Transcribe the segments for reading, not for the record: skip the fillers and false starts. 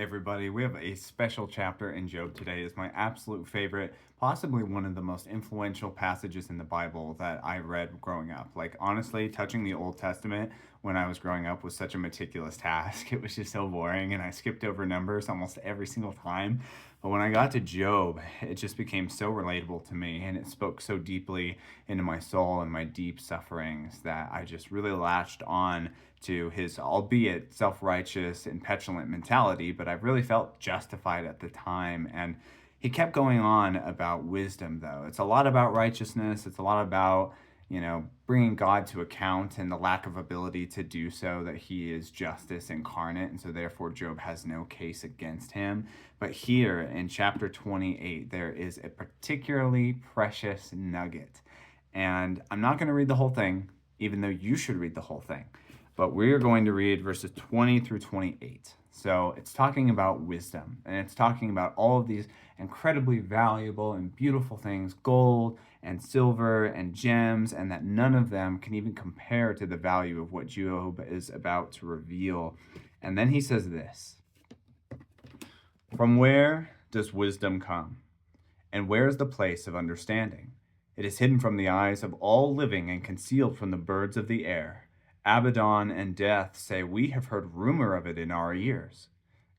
Hey everybody, we have a special chapter in Job today. It's my absolute favorite, possibly one of the most influential passages in the Bible that I read growing up. Like honestly, touching the Old Testament when I was growing up was such a meticulous task. It was just so boring and I skipped over numbers almost every single time. But when I got to Job, it just became so relatable to me and it spoke so deeply into my soul and my deep sufferings that I just really latched on to his, albeit self righteous and petulant mentality, but I really felt justified at the time. And he kept going on about wisdom, though. It's a lot about righteousness, it's a lot about, bringing God to account and the lack of ability to do so, that he is justice incarnate. And so, therefore, Job has no case against him. But here in chapter 28, there is a particularly precious nugget. And I'm not going to read the whole thing, even though you should read the whole thing. But we're going to read verses 20 through 28. So it's talking about wisdom, and it's talking about all of these incredibly valuable and beautiful things, gold and silver and gems, and that none of them can even compare to the value of what Job is about to reveal. And then he says this: From where does wisdom come? And where is the place of understanding? It is hidden from the eyes of all living and concealed from the birds of the air. Abaddon and Death say, We have heard rumor of it in our ears.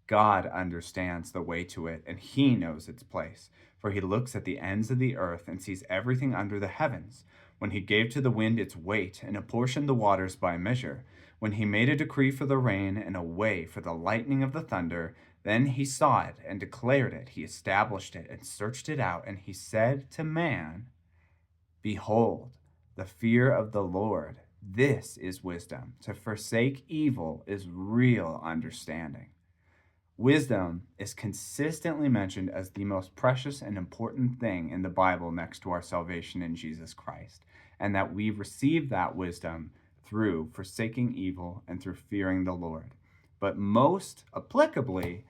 God understands the way to it, and he knows its place, for he looks at the ends of the earth and sees everything under the heavens. When he gave to the wind its weight and apportioned the waters by measure, when he made a decree for the rain and a way for the lightning of the thunder, then he saw it and declared it. He established it and searched it out, and he said to man, Behold, the fear of the Lord, this is wisdom. To forsake evil is real understanding. Wisdom is consistently mentioned as the most precious and important thing in the Bible next to our salvation in Jesus Christ, and that we receive that wisdom through forsaking evil and through fearing the Lord. But most applicably,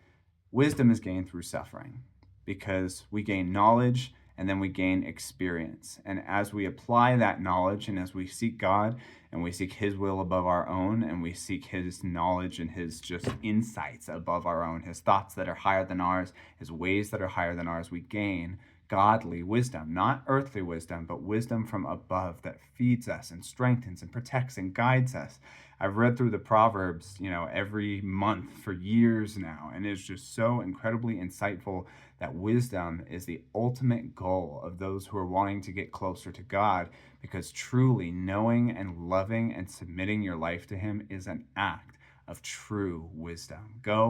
wisdom is gained through suffering, because we gain knowledge and then we gain experience. And as we apply that knowledge and as we seek God and we seek his will above our own and we seek his knowledge and his just insights above our own, his thoughts that are higher than ours, his ways that are higher than ours, we gain godly wisdom, not earthly wisdom, but wisdom from above that feeds us and strengthens and protects and guides us. I've read through the Proverbs, every month for years now, and it's just so incredibly insightful that wisdom is the ultimate goal of those who are wanting to get closer to God, because truly knowing and loving and submitting your life to him is an act of true wisdom. Go